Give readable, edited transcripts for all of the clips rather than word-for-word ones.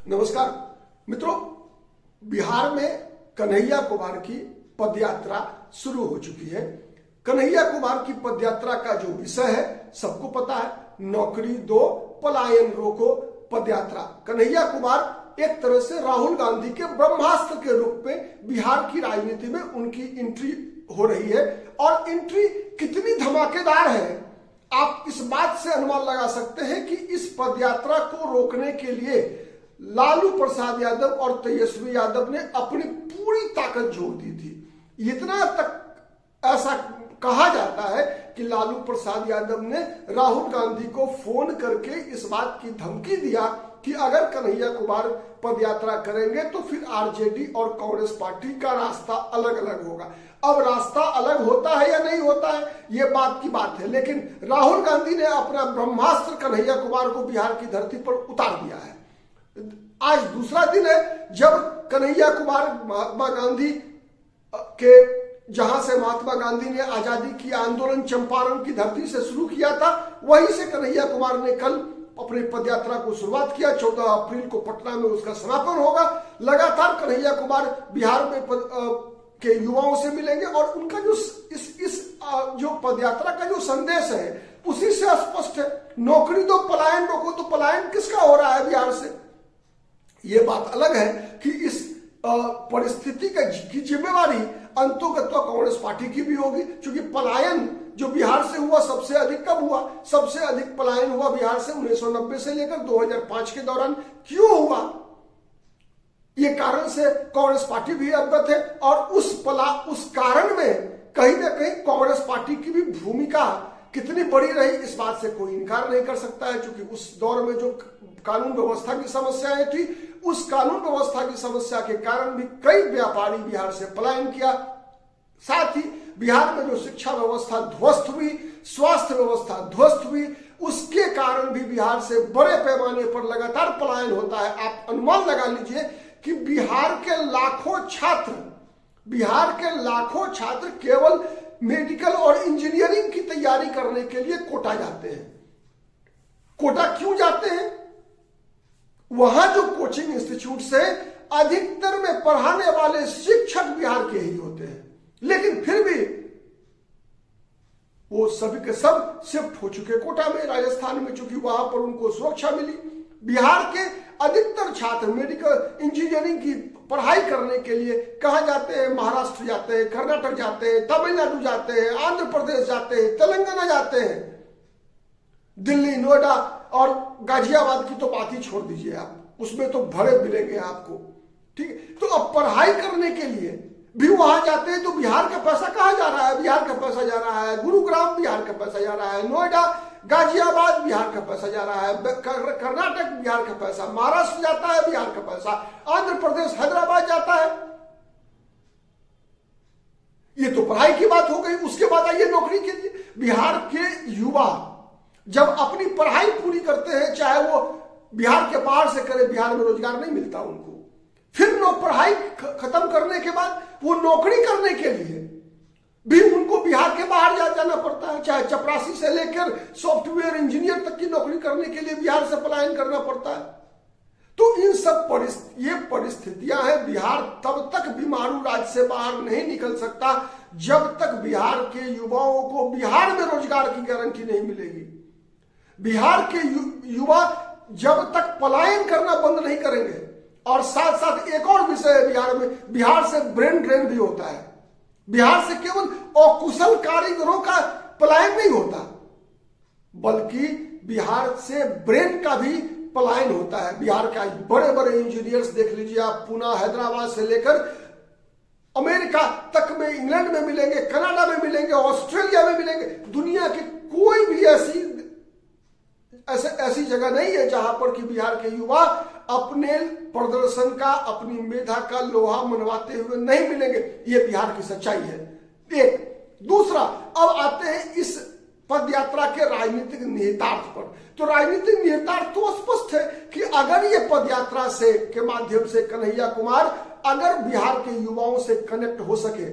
नमस्कार मित्रों, बिहार में कन्हैया कुमार की पदयात्रा शुरू हो चुकी है। कन्हैया कुमार की पदयात्रा का जो विषय है सबको पता है, नौकरी दो पलायन रोको पदयात्रा। कन्हैया कुमार एक तरह से राहुल गांधी के ब्रह्मास्त्र के रूप में बिहार की राजनीति में उनकी एंट्री हो रही है। और एंट्री कितनी धमाकेदार है, आप इस बात से अनुमान लगा सकते हैं कि इस पदयात्रा को रोकने के लिए लालू प्रसाद यादव और तेजस्वी यादव ने अपनी पूरी ताकत झोंक दी थी। इतना तक ऐसा कहा जाता है कि लालू प्रसाद यादव ने राहुल गांधी को फोन करके इस बात की धमकी दिया कि अगर कन्हैया कुमार पदयात्रा करेंगे तो फिर आरजेडी और कांग्रेस पार्टी का रास्ता अलग अलग होगा। अब रास्ता अलग होता है या नहीं होता है ये बात की बात है, लेकिन राहुल गांधी ने अपना ब्रह्मास्त्र कन्हैया कुमार को बिहार की धरती पर उतार दिया है। आज दूसरा दिन है जब कन्हैया कुमार महात्मा गांधी के, जहां से महात्मा गांधी ने आजादी की आंदोलन चंपारण की धरती से शुरू किया था, वहीं से कन्हैया कुमार ने कल अपनी पदयात्रा को शुरुआत किया। 14 अप्रैल को पटना में उसका समापन होगा। लगातार कन्हैया कुमार बिहार में के युवाओं से मिलेंगे और उनका जो जो पदयात्रा का जो संदेश है उसी से स्पष्ट है, नौकरी दो पलायन रोको। तो पलायन किसका हो रहा है बिहार से? ये बात अलग है कि इस परिस्थिति की जिम्मेवारी अंततः कांग्रेस पार्टी की भी होगी, क्योंकि पलायन जो बिहार से हुआ सबसे अधिक कब हुआ? सबसे अधिक पलायन हुआ बिहार से 1990 से लेकर 2005 के दौरान। क्यों हुआ? ये कारण से कांग्रेस पार्टी भी अवगत है और उस कारण में कहीं ना कहीं कांग्रेस पार्टी की भी भूमिका कितनी बड़ी रही इस बात से कोई इनकार नहीं कर सकता है, क्योंकि उस दौर में जो कानून व्यवस्था की समस्याएं थी, उस कानून व्यवस्था की समस्या के कारण भी कई व्यापारी बिहार से पलायन किया। साथ ही बिहार में जो शिक्षा व्यवस्था ध्वस्त हुई, स्वास्थ्य व्यवस्था ध्वस्त हुई, उसके कारण भी बिहार से बड़े पैमाने पर लगातार पलायन होता है। आप अनुमान लगा लीजिए कि बिहार के लाखों छात्र केवल मेडिकल और इंजीनियरिंग की तैयारी करने के लिए कोटा जाते हैं। कोटा क्यों जाते हैं? वहां जो कोचिंग इंस्टीट्यूट से अधिकतर में पढ़ाने वाले शिक्षक बिहार के ही होते हैं, लेकिन फिर भी वो सभी के सब शिफ्ट हो चुके कोटा में, राजस्थान में, चूंकि वहां पर उनको सुरक्षा मिली। बिहार के अधिकतर छात्र मेडिकल इंजीनियरिंग की पढ़ाई करने के लिए कहां जाते हैं? महाराष्ट्र जाते हैं, कर्नाटक जाते हैं, तमिलनाडु जाते हैं, आंध्र प्रदेश जाते हैं, तेलंगाना जाते हैं। दिल्ली, नोएडा और गाजियाबाद की तो बात ही छोड़ दीजिए आप, उसमें तो भरे मिलेंगे आपको। ठीक है, तो अब पढ़ाई करने के लिए भी वहां जाते हैं, तो बिहार का पैसा कहां जा रहा है? बिहार का पैसा जा रहा है गुरुग्राम, बिहार का पैसा जा रहा है नोएडा, गाजियाबाद, बिहार का पैसा जा रहा है कर्नाटक, बिहार का पैसा महाराष्ट्र जाता है, बिहार का पैसा आंध्र प्रदेश, हैदराबाद जाता है। ये तो पढ़ाई की बात हो गई। उसके बाद आइए नौकरी के लिए। बिहार के युवा जब अपनी पढ़ाई पूरी करते हैं, चाहे वो बिहार के बाहर से करे, बिहार में रोजगार नहीं मिलता उनको, फिर पढ़ाई खत्म करने के बाद वो नौकरी करने के लिए भी उनको बिहार के बाहर जाना पड़ता है। चाहे चपरासी से लेकर सॉफ्टवेयर इंजीनियर तक की नौकरी करने के लिए बिहार से पलायन करना पड़ता है। तो इन सब ये परिस्थितियां हैं। बिहार तब तक बीमारू राज्य से बाहर नहीं निकल सकता जब तक बिहार के युवाओं को बिहार में रोजगार की गारंटी नहीं मिलेगी। बिहार के युवा जब तक पलायन करना बंद नहीं करेंगे, और साथ साथ एक और विषय है बिहार में, बिहार से ब्रेन ड्रेन भी होता है। बिहार से केवल अकुशल कारीगरों का पलायन नहीं होता, बल्कि बिहार से ब्रेन का भी पलायन होता है। बिहार का बड़े बड़े इंजीनियर्स देख लीजिए आप, पुणे, हैदराबाद से लेकर अमेरिका तक में, इंग्लैंड में मिलेंगे, कनाडा में मिलेंगे, ऑस्ट्रेलिया में मिलेंगे। दुनिया की कोई भी ऐसी जगह नहीं है जहां पर कि बिहार के युवा अपने प्रदर्शन का, अपनी मेधा का लोहा मनवाते हुए नहीं मिलेंगे। ये बिहार की सच्चाई है। एक दूसरा, अब आते हैं इस पदयात्रा के राजनीतिक निहितार्थ पर। तो राजनीतिक निहितार्थ तो स्पष्ट है कि अगर ये पदयात्रा से के माध्यम से कन्हैया कुमार अगर बिहार के युवाओं से कनेक्ट हो सके,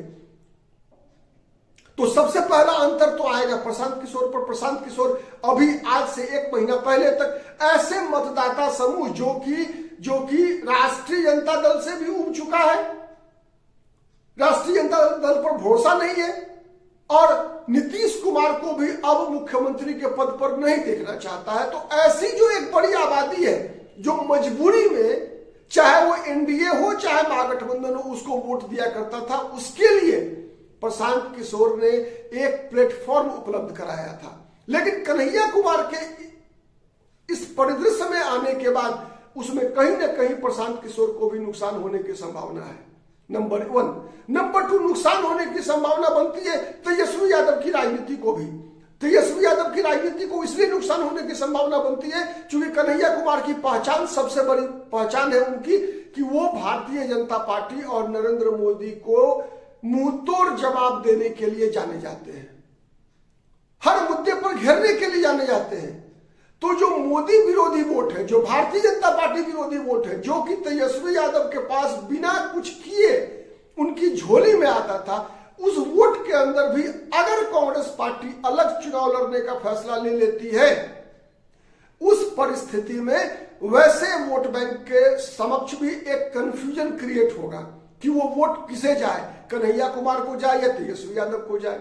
तो सबसे पहला अंतर तो आएगा प्रशांत किशोर पर। प्रशांत किशोर अभी आज से 1 महीना पहले तक ऐसे मतदाता समूह जो कि जो कि राष्ट्रीय जनता दल से भी उब चुका है, राष्ट्रीय जनता दल पर भरोसा नहीं है और नीतीश कुमार को भी अब मुख्यमंत्री के पद पर नहीं देखना चाहता है। तो ऐसी जो एक बड़ी आबादी है जो मजबूरी में, चाहे वो एनडीए हो चाहे महागठबंधन हो, उसको वोट दिया करता था, उसके लिए प्रशांत किशोर ने एक प्लेटफॉर्म उपलब्ध कराया था। लेकिन कन्हैया कुमार के इस परिदृश्य में आने के बाद उसमें कहीं ना कहीं प्रशांत किशोर को भी नुकसान होने की संभावना है, नंबर 1। नंबर 2, नुकसान होने की संभावना बनती है तेजस्वी यादव की राजनीति को भी। तेजस्वी यादव की राजनीति को इसलिए नुकसान होने की संभावना बनती है क्योंकि कन्हैया कुमार की पहचान, सबसे बड़ी पहचान है उनकी कि वो भारतीय जनता पार्टी और नरेंद्र मोदी को मुंहतोड़ जवाब देने के लिए जाने जाते हैं, हर मुद्दे पर घेरने के लिए जाने जाते हैं। तो जो मोदी विरोधी वोट है, जो भारतीय जनता पार्टी विरोधी वोट है, जो कि तेजस्वी यादव के पास बिना कुछ किए उनकी झोली में आता था, उस वोट के अंदर भी अगर कांग्रेस पार्टी अलग चुनाव लड़ने का फैसला ले लेती है, उस परिस्थिति में वैसे वोट बैंक के समक्ष भी एक कंफ्यूजन क्रिएट होगा कि वो वोट किसे जाए, कन्हैया कुमार को जाए या तेजस्वी यादव को जाए।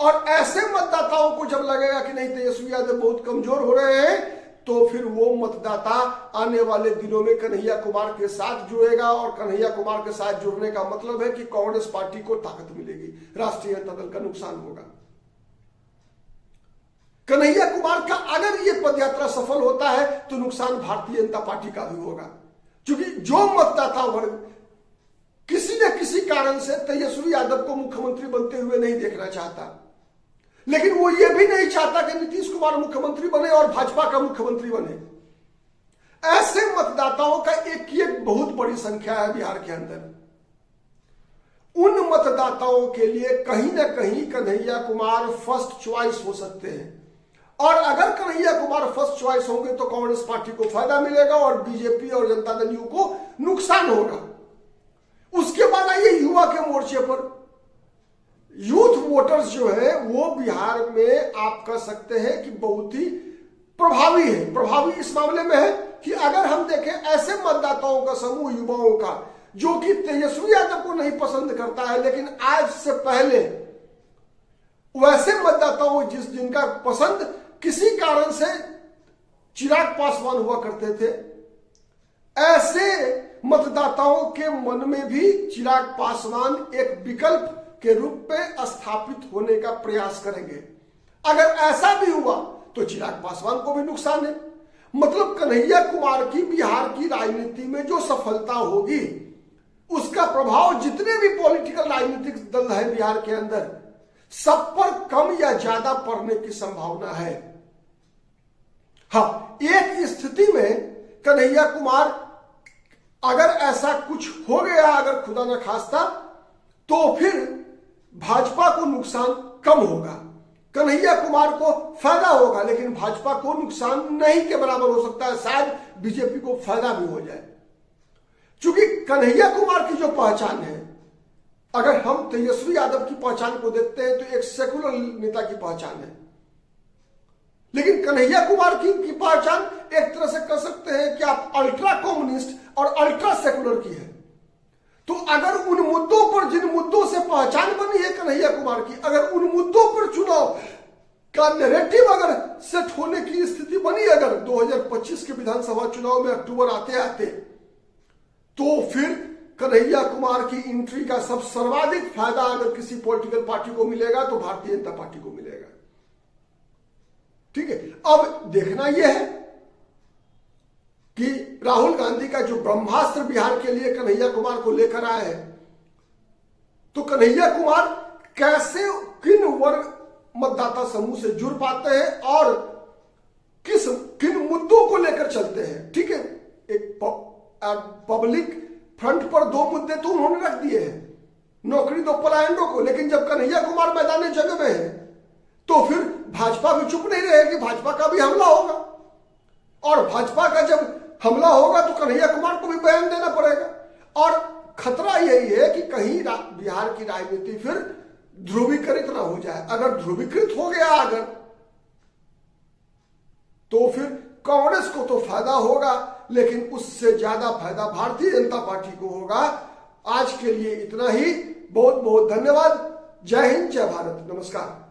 और ऐसे मतदाताओं को जब लगेगा कि नहीं तेजस्वी यादव बहुत कमजोर हो रहे हैं, तो फिर वो मतदाता आने वाले दिनों में कन्हैया कुमार के साथ जुड़ेगा और कन्हैया कुमार के साथ जुड़ने का मतलब है कि कांग्रेस पार्टी को ताकत मिलेगी, राष्ट्रीय जनता दल का नुकसान होगा। कन्हैया कुमार का अगर ये पदयात्रा सफल होता है तो नुकसान भारतीय जनता पार्टी का भी होगा, क्योंकि जो मतदाता वर्ग किसी न किसी कारण से तेजस्वी यादव को मुख्यमंत्री बनते हुए नहीं देखना चाहता, लेकिन वो ये भी नहीं चाहता कि नीतीश कुमार मुख्यमंत्री बने और भाजपा का मुख्यमंत्री बने, ऐसे मतदाताओं का एक बहुत बड़ी संख्या है बिहार के अंदर। उन मतदाताओं के लिए कहीं ना कहीं कन्हैया कुमार फर्स्ट चॉइस हो सकते हैं, और अगर कन्हैया कुमार फर्स्ट चॉइस होंगे तो कांग्रेस पार्टी को फायदा मिलेगा और बीजेपी और जनता दल यू को नुकसान होगा। उसके बाद आइए युवा के मोर्चे पर। यूथ वोटर्स जो है वो बिहार में आप कह सकते हैं कि बहुत ही प्रभावी है। प्रभावी इस मामले में है कि अगर हम देखें ऐसे मतदाताओं का समूह, युवाओं का, जो कि तेजस्वी यादव को नहीं पसंद करता है, लेकिन आज से पहले वैसे मतदाताओं जिनका पसंद किसी कारण से चिराग पासवान हुआ करते थे, ऐसे मतदाताओं के मन में भी चिराग पासवान एक विकल्प के रूप में स्थापित होने का प्रयास करेंगे। अगर ऐसा भी हुआ तो चिराग पासवान को भी नुकसान है। मतलब कन्हैया कुमार की बिहार की राजनीति में जो सफलता होगी उसका प्रभाव जितने भी पॉलिटिकल राजनीतिक दल है बिहार के अंदर सब पर कम या ज्यादा पड़ने की संभावना है। हाँ, एक स्थिति में कन्हैया कुमार अगर ऐसा कुछ हो गया, अगर खुदा न खास्ता, तो फिर भाजपा को नुकसान कम होगा, कन्हैया कुमार को फायदा होगा, लेकिन भाजपा को नुकसान नहीं के बराबर हो सकता है, शायद बीजेपी को फायदा भी हो जाए। क्योंकि कन्हैया कुमार की जो पहचान है, अगर हम तेजस्वी यादव की पहचान को देखते हैं तो एक सेकुलर नेता की पहचान है, लेकिन कन्हैया कुमार की पहचान एक तरह से कह सकते हैं कि आप अल्ट्रा कम्युनिस्ट और अल्ट्रा सेकुलर की है। तो अगर उन मुद्दों पर, जिन मुद्दों से पहचान बनी है कन्हैया कुमार की, अगर उन मुद्दों पर चुनाव का नैरेटिव अगर सेट होने की स्थिति बनी, अगर 2025 के विधानसभा चुनाव में अक्टूबर आते आते, तो फिर कन्हैया कुमार की एंट्री का सर्वाधिक फायदा अगर किसी पॉलिटिकल पार्टी को मिलेगा तो भारतीय जनता पार्टी को मिलेगा। ठीक है, अब देखना यह है कि राहुल गांधी का जो ब्रह्मास्त्र बिहार के लिए कन्हैया कुमार को लेकर आए हैं, तो कन्हैया कुमार कैसे किन वर्ग मतदाता समूह से जुड़ पाते हैं और किन मुद्दों को लेकर चलते हैं। ठीक है, एक पब्लिक फ्रंट पर दो मुद्दे तो उन्होंने रख दिए हैं, नौकरी दो पलायनों को, लेकिन जब कन्हैया कुमार मैदान जंग में है तो फिर भाजपा भी चुप नहीं रहेगी, भाजपा का भी हमला होगा, और भाजपा का जब हमला होगा तो कन्हैया कुमार को भी बयान देना पड़ेगा। और खतरा यही है कि कहीं बिहार की राजनीति फिर ध्रुवीकृत ना हो जाए। अगर ध्रुवीकृत हो गया अगर, तो फिर कांग्रेस को तो फायदा होगा, लेकिन उससे ज्यादा फायदा भारतीय जनता पार्टी को होगा। आज के लिए इतना ही। बहुत बहुत धन्यवाद। जय हिंद, जय भारत, नमस्कार।